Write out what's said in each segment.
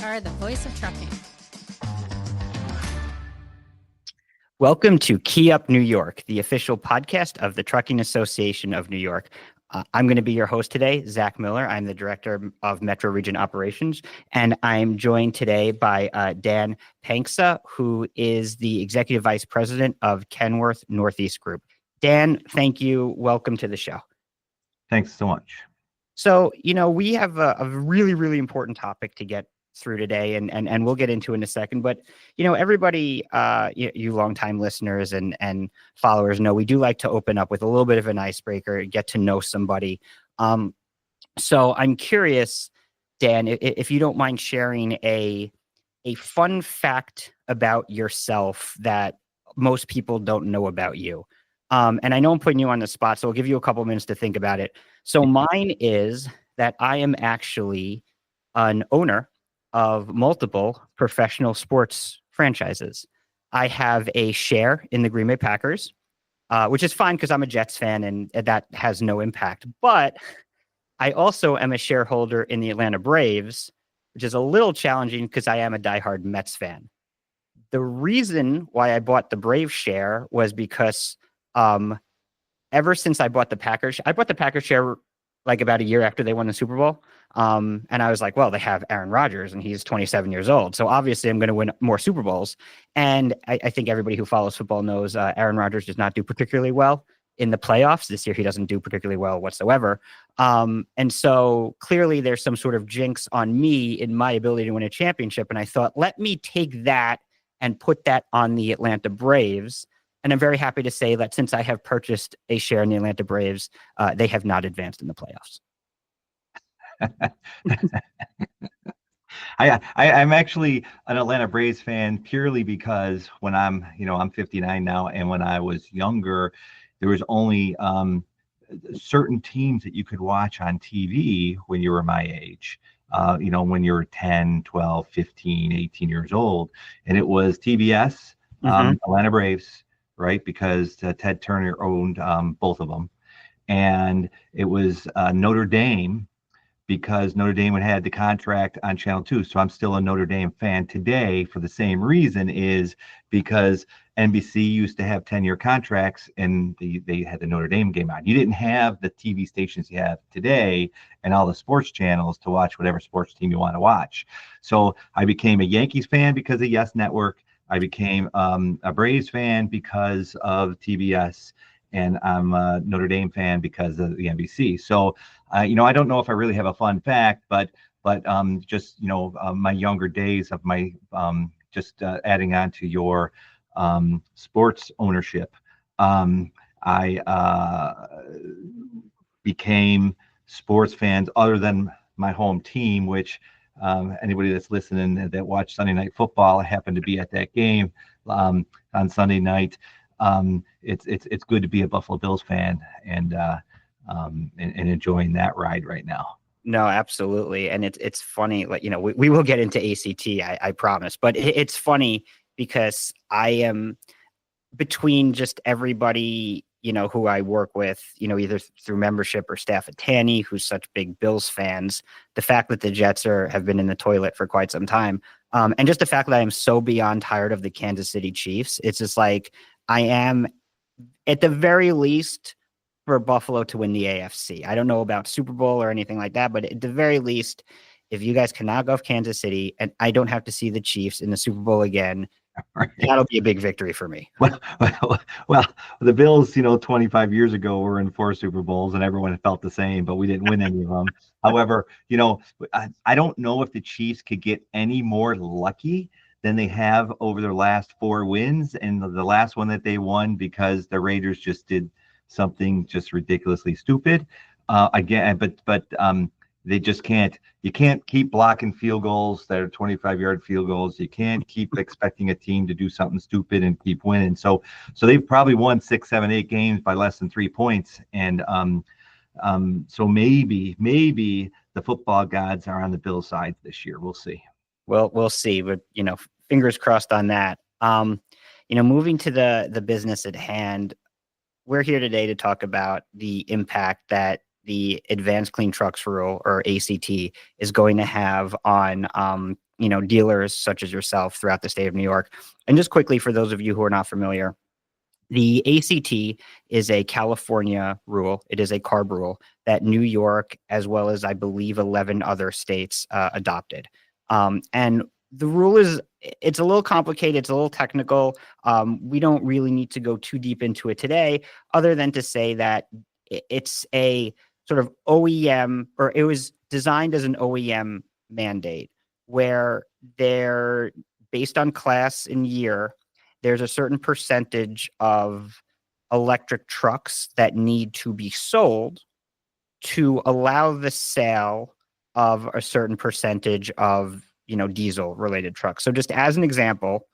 are the voice of trucking. Welcome to Key Up New York, the official podcast of the Trucking Association of New York. I'm going to be your host today, Zach Miller. I'm the Director of Metro Region Operations, and I'm joined today by Dan Penksa, who is the Executive Vice President of Kenworth Northeast Group. Dan, thank you. Welcome to the show. Thanks so much. So, we have a really, really important topic to get through today, and we'll get into in a second. But, everybody, you longtime listeners and followers know we do like to open up with a little bit of an icebreaker, get to know somebody. So I'm curious, Dan, if you don't mind sharing a fun fact about yourself that most people don't know about you. And I know I'm putting you on the spot, so I'll give you a couple minutes to think about it. So mine is that I am actually an owner of multiple professional sports franchises. I have a share in the Green Bay Packers, which is fine because I'm a Jets fan and that has no impact. But I also am a shareholder in the Atlanta Braves, which is a little challenging because I am a diehard Mets fan. The reason why I bought the Braves share was because ever since I bought the Packers share like about a year after they won the Super Bowl. And I was like, well, they have Aaron Rodgers and he's 27 years old. So obviously I'm going to win more Super Bowls. And I think everybody who follows football knows Aaron Rodgers does not do particularly well in the playoffs. This year, he doesn't do particularly well whatsoever. And so clearly there's some sort of jinx on me in my ability to win a championship. And I thought, let me take that and put that on the Atlanta Braves. And I'm very happy to say that since I have purchased a share in the Atlanta Braves, they have not advanced in the playoffs. I'm actually an Atlanta Braves fan purely because when I'm 59 now, and when I was younger, there was only certain teams that you could watch on TV when you were my age. When you're 10, 12, 15, 18 years old, and it was TBS, Atlanta Braves, right? Because Ted Turner owned both of them. And it was Notre Dame, because Notre Dame had the contract on Channel 2. So I'm still a Notre Dame fan today for the same reason, is because NBC used to have 10-year contracts and they had the Notre Dame game on. You didn't have the TV stations you have today and all the sports channels to watch whatever sports team you want to watch. So I became a Yankees fan because of Yes Network. I became a Braves fan because of TBS, and I'm a Notre Dame fan because of the NBC. So, I don't know if I really have a fun fact, but just my younger days of my adding on to your sports ownership, I became sports fans other than my home team, which. Anybody that's listening that watched Sunday Night Football, I happened to be at that game on Sunday night. It's good to be a Buffalo Bills fan and enjoying that ride right now. No, absolutely. And it's funny, like, we will get into ACT, I promise, but it's funny because I am between just everybody, who I work with, either through membership or staff at Tanny, who's such big Bills fans, the fact that the Jets have been in the toilet for quite some time. And just the fact that I am so beyond tired of the Kansas City Chiefs. It's just like, I am at the very least for Buffalo to win the AFC. I don't know about Super Bowl or anything like that, but at the very least, if you guys can knock off Kansas City and I don't have to see the Chiefs in the Super Bowl again, that'll be a big victory for me. Well, the Bills, 25 years ago were in 4 Super Bowls and everyone felt the same, but we didn't win any of them. However, I don't know if the Chiefs could get any more lucky than they have over their last 4 wins, and the last one that they won because the Raiders just did something just ridiculously stupid. Again, but they just can't. You can't keep blocking field goals that are 25-yard field goals. You can't keep expecting a team to do something stupid and keep winning. So they've probably won 6, 7, 8 games by less than 3 points. And so maybe the football gods are on the Bills' side this year. We'll see. Well, we'll see, but fingers crossed on that. Moving to the business at hand, we're here today to talk about the impact that the Advanced Clean Trucks Rule, or ACT, is going to have on dealers such as yourself throughout the state of New York. And just quickly, for those of you who are not familiar, the ACT is a California rule. It is a CARB rule that New York, as well as I believe 11 other states, adopted. And the rule it's a little complicated. It's a little technical. We don't really need to go too deep into it today, other than to say that it's a sort of OEM, or it was designed as an OEM mandate, where they're based on class and year. There's a certain percentage of electric trucks that need to be sold to allow the sale of a certain percentage of, diesel related trucks. So just as an example,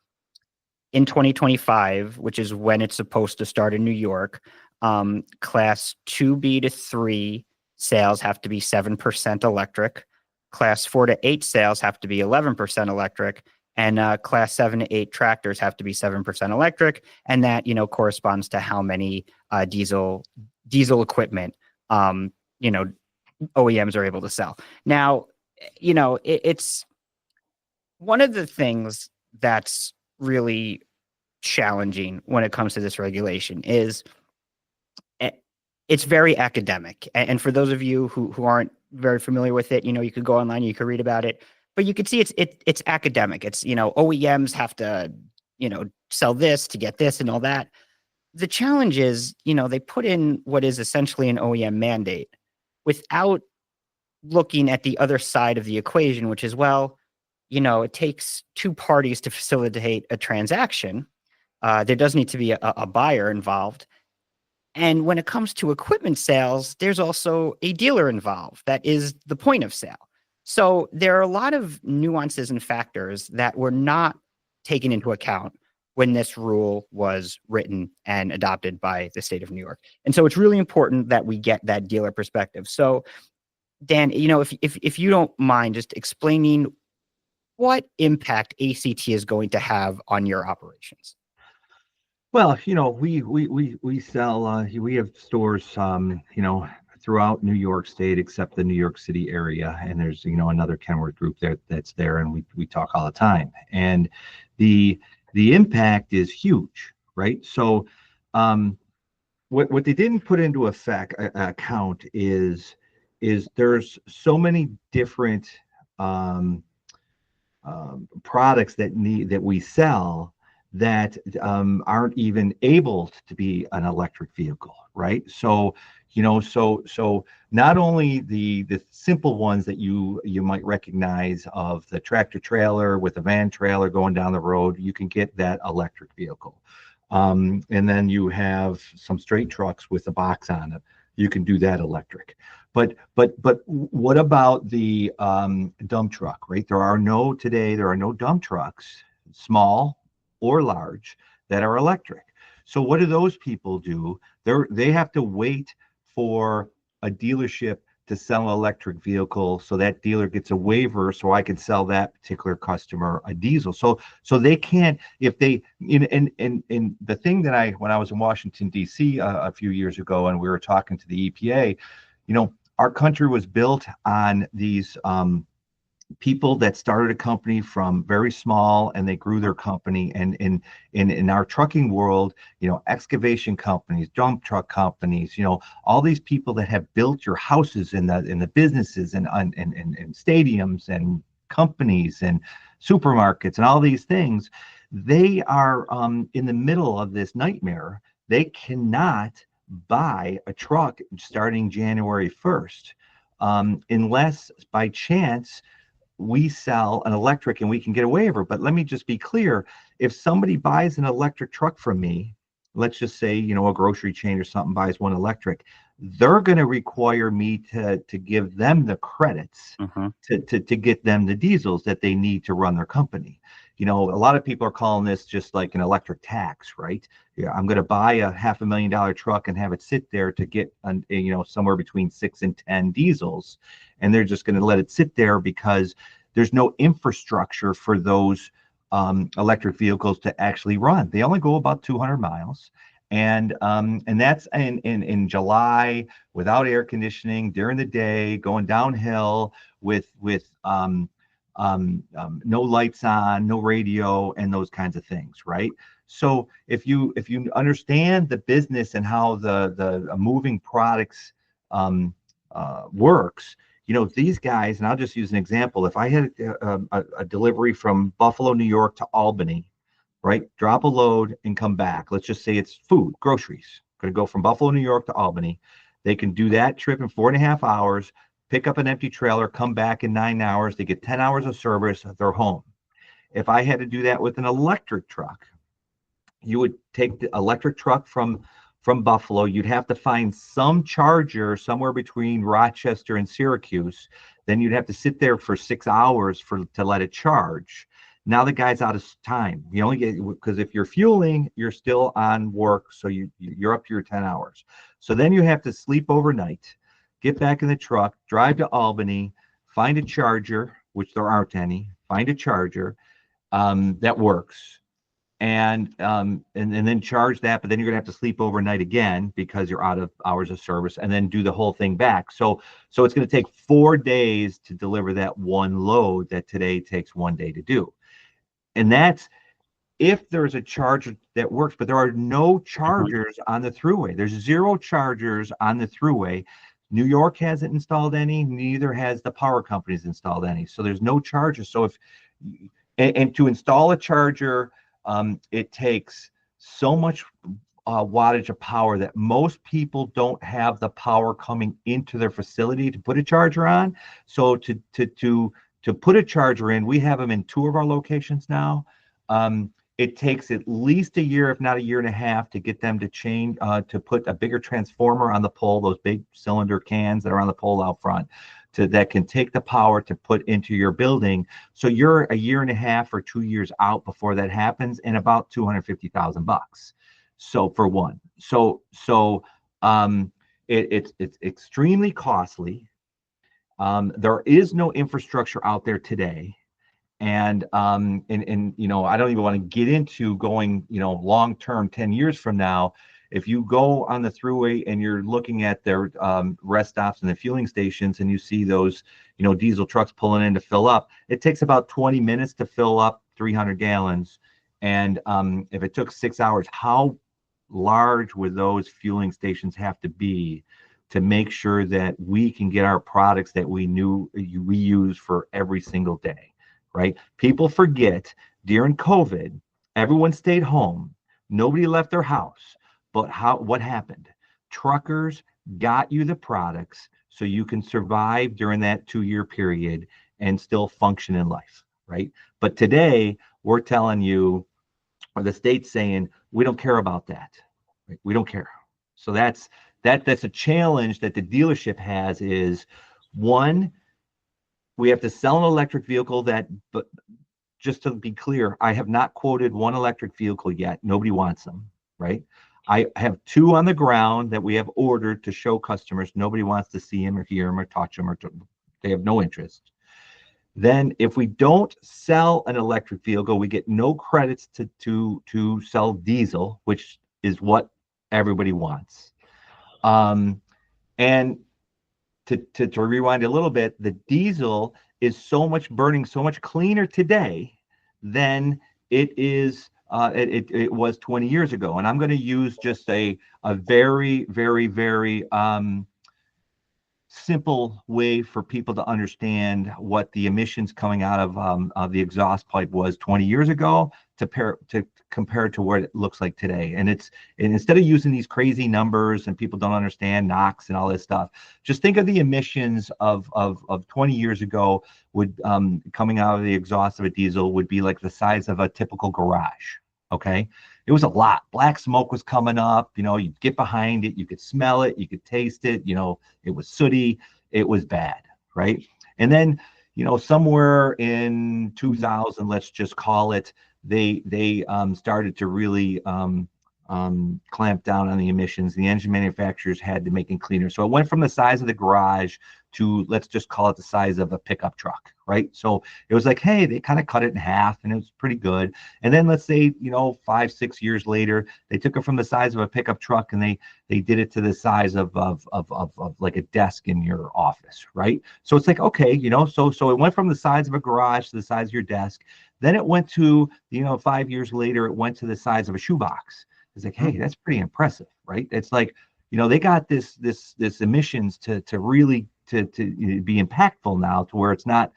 in 2025, which is when it's supposed to start in New York, class 2B to 3 sales have to be 7% electric. Class 4 to 8 sales have to be 11% electric. And class 7 to 8 tractors have to be 7% electric, and that corresponds to how many diesel equipment OEMs are able to sell. Now, it's one of the things that's really challenging when it comes to this regulation is it's very academic. And for those of you who aren't very familiar with it, you could go online, you could read about it. But you can see it's academic. It's, OEMs have to, sell this to get this and all that. The challenge is, they put in what is essentially an OEM mandate without looking at the other side of the equation, which is, well, it takes two parties to facilitate a transaction. There does need to be a buyer involved. And when it comes to equipment sales, there's also a dealer involved. That is the point of sale. So there are a lot of nuances and factors that were not taken into account when this rule was written and adopted by the state of New York. And so it's really important that we get that dealer perspective. So Dan, if you don't mind just explaining what impact ACT is going to have on your operations. Well, we sell, we have stores, throughout New York State, except the New York City area. And there's, another Kenworth group that's there, and we talk all the time. And the impact is huge, right? So what they didn't put into account is there's so many different products that we sell that aren't even able to be an electric vehicle, right? So so not only the simple ones that you might recognize of the tractor trailer with a van trailer going down the road, you can get that electric vehicle. And then you have some straight trucks with a box on it. You can do that electric. But what about the dump truck, right? There are no dump trucks, small or large, that are electric. So what do those people do? They have to wait for a dealership to sell an electric vehicle, so that dealer gets a waiver, so I can sell that particular customer a diesel. So they can't, if they and the thing that when I was in Washington D.C. A few years ago, and we were talking to the EPA, our country was built on these people that started a company from very small, and they grew their company. And in our trucking world, excavation companies, dump truck companies, all these people that have built your houses in the businesses and stadiums and companies and supermarkets and all these things, they are in the middle of this nightmare. They cannot buy a truck starting January 1st unless by chance we sell an electric and we can get a waiver. But let me just be clear. If somebody buys an electric truck from me, let's just say, a grocery chain or something buys one electric, they're going to require me to give them the credits to get them the diesels that they need to run their company. A lot of people are calling this just like an electric tax, right? Yeah, I'm going to buy a $500,000 truck and have it sit there to get, somewhere between 6 and 10 diesels. And they're just going to let it sit there because there's no infrastructure for those electric vehicles to actually run. They only go about 200 miles. And that's in July, without air conditioning during the day, going downhill with no lights on, no radio, and those kinds of things, right? So if you understand the business and how the moving products works, these guys, and I'll just use an example. If I had a delivery from Buffalo, New York to Albany, right? Drop a load and come back. Let's just say it's food, groceries. Going to go from Buffalo, New York to Albany. They can do that trip in 4.5 hours, pick up an empty trailer, come back in 9 hours. They get 10 hours of service. They're home. If I had to do that with an electric truck, you would take the electric truck from Buffalo. You'd have to find some charger somewhere between Rochester and Syracuse. Then you'd have to sit there for 6 hours to let it charge. Now the guy's out of time. You only get, because if you're fueling, you're still on work, so you're up to your 10 hours. So then you have to sleep overnight, get back in the truck, drive to Albany, find a charger, which there aren't any. Find a charger that works, and then charge that. But then you're gonna have to sleep overnight again because you're out of hours of service, and then do the whole thing back. So it's gonna take 4 days to deliver that one load that today takes 1 day to do. And that's if there's a charger that works, but there are no chargers on the thruway. There's 0 chargers on the thruway. New York hasn't installed any, neither has the power companies installed any. So there's no chargers. So and to install a charger, it takes so much wattage of power that most people don't have the power coming into their facility to put a charger on. So to put a charger in, we have them in 2 of our locations now. It takes at least a year, if not a year and a half, to get them to change, to put a bigger transformer on the pole, those big cylinder cans that are on the pole out front, that can take the power to put into your building. So you're a year and a half or 2 years out before that happens, and about $250,000. So for one, it's extremely costly. There is no infrastructure out there today. And I don't even want to get into going, long term, 10 years from now. If you go on the thruway and you're looking at their rest stops and the fueling stations, and you see those, diesel trucks pulling in to fill up, it takes about 20 minutes to fill up 300 gallons. And if it took 6 hours, how large would those fueling stations have to be to make sure that we can get our products that we use for every single day, right? People forget during COVID, everyone stayed home. Nobody left their house. But what happened? Truckers got you the products so you can survive during that 2-year period and still function in life, right? But today, we're telling you, or the state's saying, we don't care about that. Right? We don't care. So that's a challenge that the dealership has. Is one, we have to sell an electric vehicle but just to be clear, I have not quoted one electric vehicle yet. Nobody wants them, right? I have 2 on the ground that we have ordered to show customers. Nobody wants to see them or hear them or touch them, they have no interest. Then if we don't sell an electric vehicle, we get no credits to sell diesel, which is what everybody wants. And to rewind a little bit, the diesel is burning so much cleaner today than it is it was 20 years ago. And I'm going to use just a very, very, very simple way for people to understand what the emissions coming out of the exhaust pipe was 20 years ago to compare to what it looks like today. And instead of using these crazy numbers and people don't understand NOx and all this stuff, just think of the emissions of 20 years ago would coming out of the exhaust of a diesel would be like the size of a typical garage. Okay. It was a lot. Black smoke was coming up, you'd get behind it, you could smell it, you could taste it, it was sooty, it was bad, right? And then, somewhere in 2000, let's just call it, they started to really clamped down on the emissions. The engine manufacturers had to make it cleaner. So it went from the size of the garage to, let's just call it the size of a pickup truck, right? So it was like, hey, they kind of cut it in half and it was pretty good. And then let's say, 5-6 years later, they took it from the size of a pickup truck and they did it to the size of like a desk in your office, right? So it's like, okay, so it went from the size of a garage to the size of your desk. Then it went to, 5 years later, it went to the size of a shoebox. It's like, hey, that's pretty impressive, right? It's like, they got this emissions to really to be impactful now, to where it's not,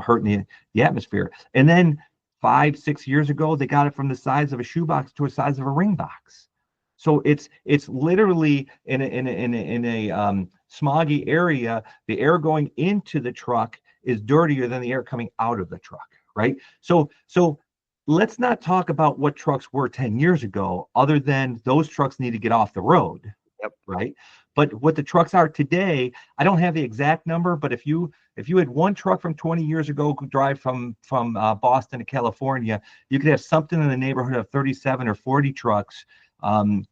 hurting the atmosphere. And then 5-6 years ago, they got it from the size of a shoebox to a size of a ring box. So it's literally in a smoggy area, the air going into the truck is dirtier than the air coming out of the truck, right? So let's not talk about what trucks were 10 years ago, other than those trucks need to get off the road. Yep. Right. But what the trucks are today, I don't have the exact number, but if you had one truck from 20 years ago drive from Boston to California, you could have something in the neighborhood of 37 or 40 trucks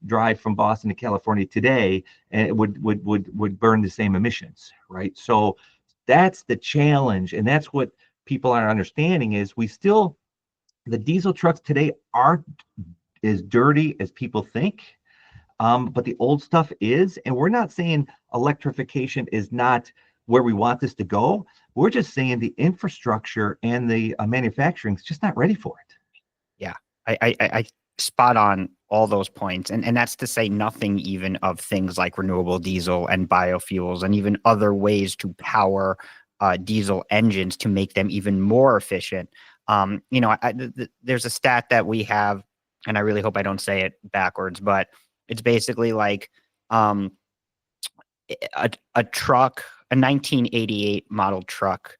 drive from Boston to California today, and it would burn the same emissions. Right. So that's the challenge. And that's what people aren't understanding, is the diesel trucks today aren't as dirty as people think. But the old stuff is, and we're not saying electrification is not where we want this to go. We're just saying the infrastructure and the manufacturing is just not ready for it. Yeah, I spot on all those points. And that's to say nothing even of things like renewable diesel and biofuels and even other ways to power diesel engines to make them even more efficient. There's a stat that we have, and I really hope I don't say it backwards, but it's basically like a truck, a 1988 model truck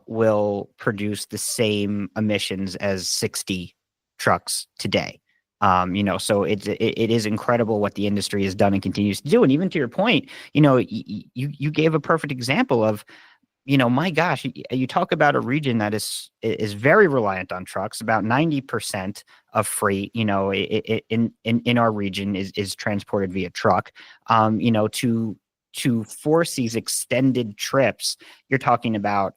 will produce the same emissions as 60 trucks today. So it is incredible what the industry has done and continues to do. And even to your point, you gave a perfect example of, my gosh, you talk about a region that is very reliant on trucks. About 90% of freight, in our region is transported via truck. To force these extended trips, you're talking about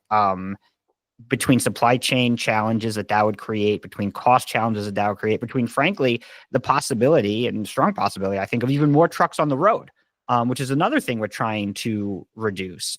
between supply chain challenges that would create, between cost challenges that would create, between, frankly, the possibility and strong possibility, I think, of even more trucks on the road, which is another thing we're trying to reduce.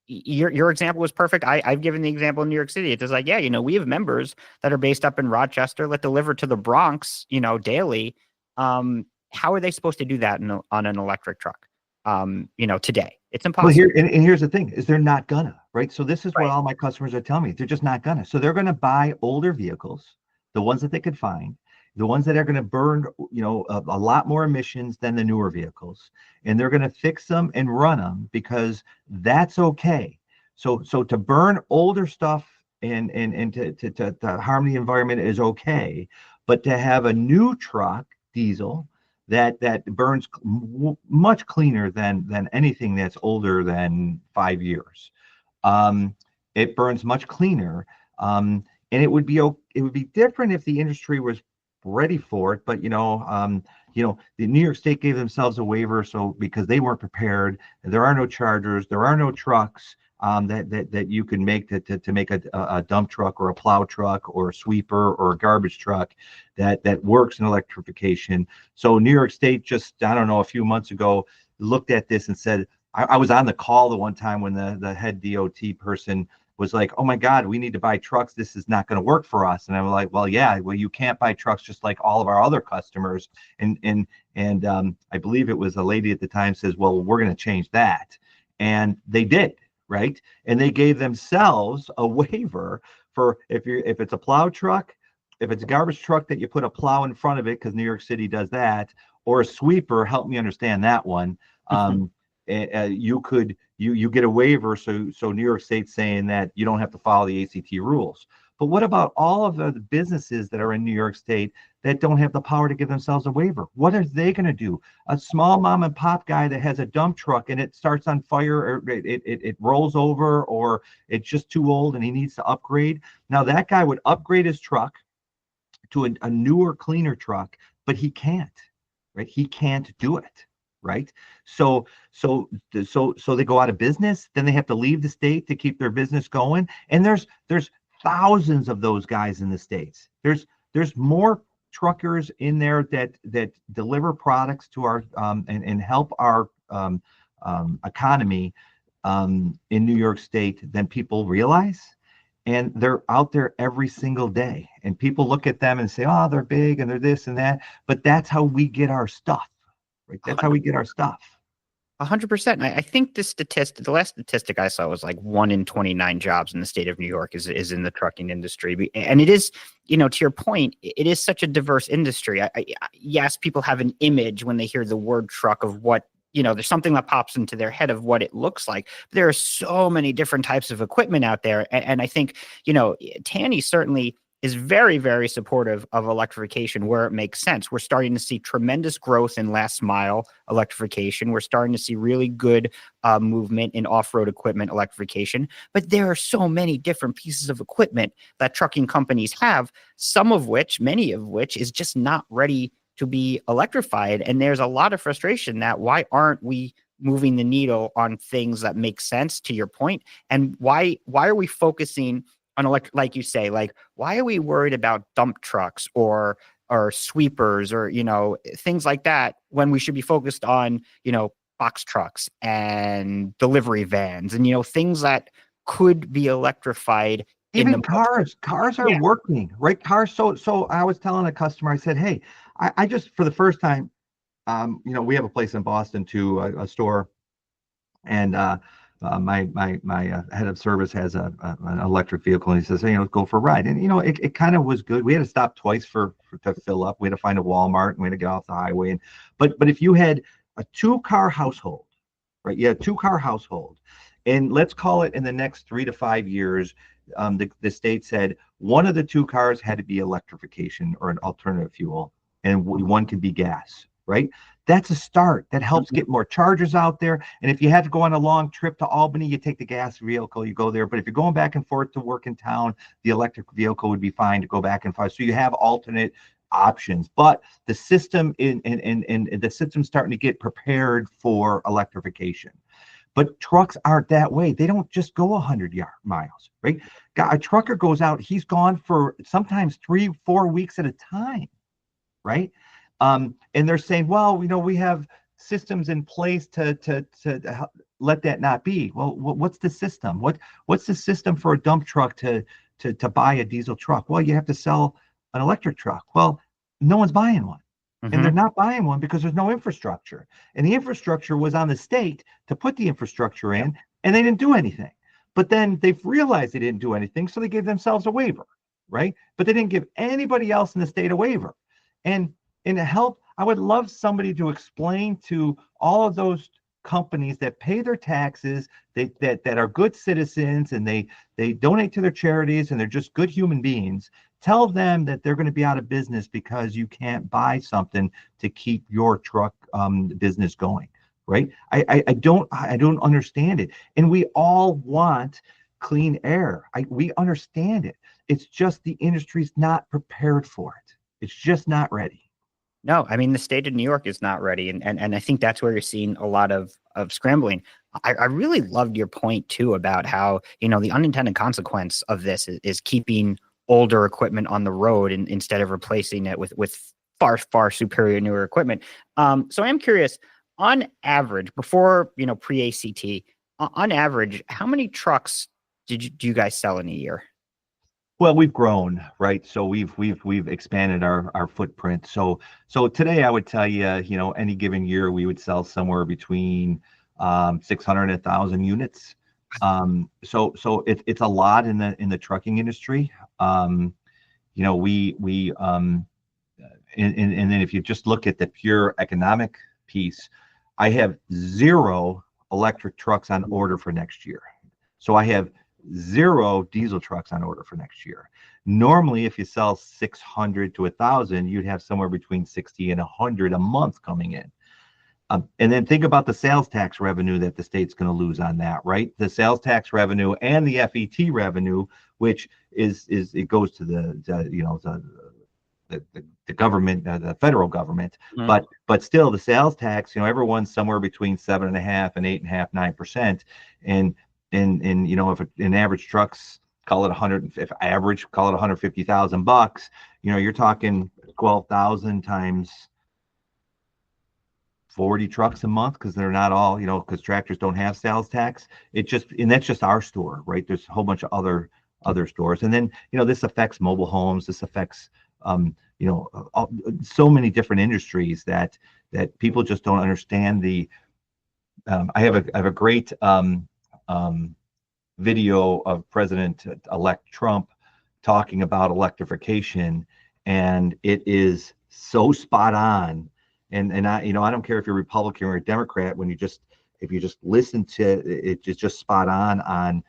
Your example was perfect. I've given the example in New York City. It's just like, we have members that are based up in Rochester that deliver to the Bronx, daily. How are they supposed to do that on an electric truck? Today it's impossible. Well, here's the thing: is they're not gonna, right? So this is what all my customers are telling me. They're just not gonna. So they're gonna buy older vehicles, the ones that they could find, the ones that are going to burn, a lot more emissions than the newer vehicles, and they're going to fix them and run them because that's okay. So to burn older stuff and to harm the environment is okay, but to have a new truck, diesel, that burns much cleaner than anything that's older than 5 years. It burns much cleaner, and it would be different if the industry was ready for it, but the New York State gave themselves a waiver, so because they weren't prepared. There are no chargers, there are no trucks that you can make to make a dump truck or a plow truck or a sweeper or a garbage truck that works in electrification. So New York State just, I don't know, a few months ago looked at this and said, I was on the call the one time when the head DOT person was like, oh my God, we need to buy trucks. This is not going to work for us. And I'm like, well, you can't buy trucks just like all of our other customers. And I believe it was a lady at the time says, well, we're going to change that. And they did, right? And they gave themselves a waiver for if it's a plow truck, if it's a garbage truck that you put a plow in front of it, because New York City does that, or a sweeper, help me understand that one. You get a waiver, so New York State's saying that you don't have to follow the ACT rules. But what about all of the businesses that are in New York State that don't have the power to give themselves a waiver? What are they going to do? A small mom and pop guy that has a dump truck and it starts on fire, or it rolls over, or it's just too old and he needs to upgrade. Now that guy would upgrade his truck to a newer, cleaner truck, but he can't, right? He can't do it, right? So they go out of business. Then they have to leave the state to keep their business going. And there's thousands of those guys in the states. There's more truckers in there that deliver products to our and help our economy in New York State than people realize. And they're out there every single day. And people look at them and say, oh, they're big and they're this and that. But that's how we get our stuff, right? That's how we get our stuff. 100%. I think the last statistic I saw was like 1 in 29 jobs in the state of New York is in the trucking industry. And it is, to your point, it is such a diverse industry. Yes, people have an image when they hear the word truck of what, there's something that pops into their head of what it looks like. There are so many different types of equipment out there. And I think, Tanny certainly is very, very supportive of electrification where it makes sense. We're starting to see tremendous growth in last mile electrification. We're starting to see really good movement in off-road equipment electrification. But there are so many different pieces of equipment that trucking companies have, many of which is just not ready to be electrified. And there's a lot of frustration that why aren't we moving the needle on things that make sense, to your point? And why are we focusing on like you say, like, why are we worried about dump trucks or sweepers or, things like that when we should be focused on, box trucks and delivery vans and, things that could be electrified. Even cars are working, right? Cars. So I was telling a customer, I said, hey, I just, for the first time, we have a place in Boston too, a store, and my head of service has an electric vehicle, and he says, hey, let's go for a ride. And it kind of was good. We had to stop twice to fill up. We had to find a Walmart, and we had to get off the highway. But if you had a 2-car household, right? You had a 2-car household, and let's call it in the next 3 to 5 years, the state said one of the 2 cars had to be electrification or an alternative fuel, and one could be gas, right? That's a start. That helps get more chargers out there. And if you had to go on a long trip to Albany, you take the gas vehicle, you go there. But if you're going back and forth to work in town, the electric vehicle would be fine to go back and forth. So you have alternate options. But the system the system's starting to get prepared for electrification. But trucks aren't that way. They don't just go 100 miles, right? A trucker goes out, he's gone for sometimes 3-4 weeks at a time, right? And they're saying, well, we have systems in place to let that not be. Well, what's the system? What's the system for a dump truck to buy a diesel truck? Well, you have to sell an electric truck. Well, no one's buying one. Mm-hmm. And they're not buying one because there's no infrastructure. And the infrastructure was on the state to put the infrastructure in, and they didn't do anything. But then they've realized they didn't do anything, so they gave themselves a waiver, right? But they didn't give anybody else in the state a waiver. And to help, I would love somebody to explain to all of those companies that pay their taxes, that are good citizens, and they donate to their charities, and they're just good human beings. Tell them that they're going to be out of business because you can't buy something to keep your truck business going, right? I don't understand it. And we all want clean air. We understand it. It's just the industry's not prepared for it. It's just not ready. No, I mean, the state of New York is not ready. And I think that's where you're seeing a lot of scrambling. I really loved your point, too, about how, the unintended consequence of this is keeping older equipment on the road instead of replacing it with far, far superior newer equipment. So I'm curious, on average, before, pre-ACT, on average, how many trucks do you guys sell in a year? Well, we've grown, right? So we've expanded our footprint. So today I would tell you, any given year we would sell somewhere between 600 and 1,000 units. So it's a lot in the trucking industry. And then if you just look at the pure economic piece, I have 0 electric trucks on order for next year. So I have 0 diesel trucks on order for next year. Normally, if you sell 600 to 1,000, you'd have somewhere between 60 and 100 a month coming in. And then think about the sales tax revenue that the state's going to lose on that, right? The sales tax revenue and the FET revenue, which is it goes to the the government, the federal government, Mhm. but still the sales tax, everyone's somewhere between 7.5% and 8.5%, 9%. And if an average truck's, call it 100, if average, call it $150,000, you're talking 12,000 times 40 trucks a month, because they're not all, because tractors don't have sales tax. And that's just our store, right? There's a whole bunch of other stores. And then, this affects mobile homes. This affects, so many different industries that people just don't understand I have a great video of President-elect Trump talking about electrification, and it is so spot on. And I don't care if you're Republican or a Democrat, if you just listen to it, it's just spot on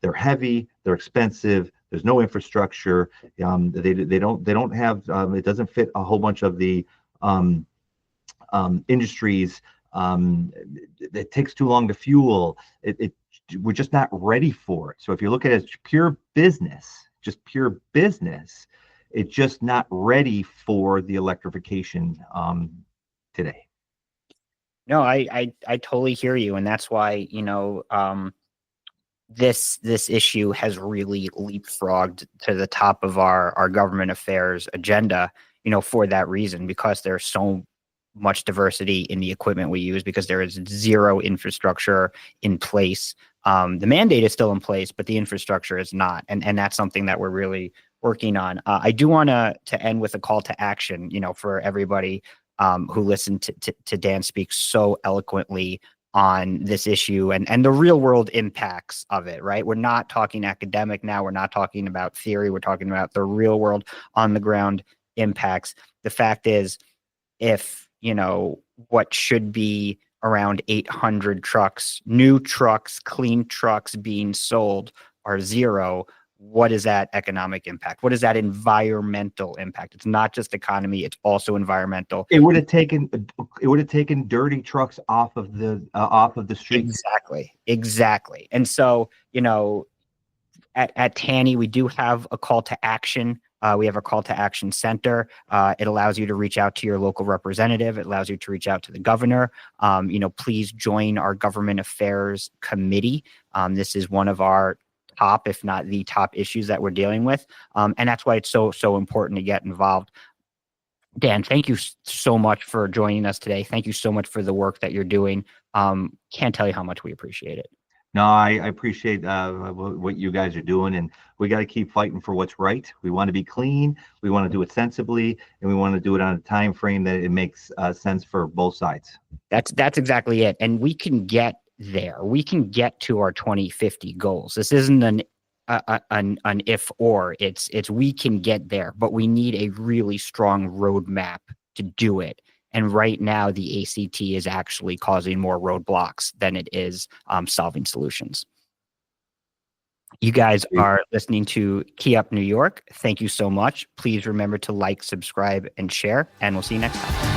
they're heavy, they're expensive, there's no infrastructure, they don't have, it doesn't fit a whole bunch of the industries. It takes too long to fuel. We're just not ready for it. So if you look at it as pure business, it's just not ready for the electrification today. No, I totally hear you, and that's why this issue has really leapfrogged to the top of our government affairs agenda. For that reason, because there's so much diversity in the equipment we use, because there is zero infrastructure in place. The mandate is still in place, but the infrastructure is not, and that's something that we're really working on. I do want to end with a call to action, for everybody who listened to Dan speak so eloquently on this issue and the real world impacts of it, right? We're not talking academic now. We're not talking about theory. We're talking about the real world on the ground impacts. The fact is, if, what should be around 800 trucks, new trucks, clean trucks being sold are zero, what is that economic impact? What is that environmental impact? It's not just economy, it's also environmental. It would have taken dirty trucks off of the streets. Exactly. And so, at Tanny, we do have a call to action. We have a call to action center. It allows you to reach out to your local representative. It allows you to reach out to the governor. Please join our government affairs committee. This is one of our top, if not the top issues that we're dealing with. And that's why it's so important to get involved. Dan, thank you so much for joining us today. Thank you so much for the work that you're doing. Can't tell you how much we appreciate it. No, I appreciate what you guys are doing, and we got to keep fighting for what's right. We want to be clean, we want to do it sensibly, and we want to do it on a time frame that it makes sense for both sides. That's exactly it. And we can get there. We can get to our 2050 goals. This isn't an if or. It's we can get there, but we need a really strong roadmap to do it. And right now, the ACT is actually causing more roadblocks than it is solving solutions. You guys are listening to Key Up New York. Thank you so much. Please remember to like, subscribe, and share, and we'll see you next time.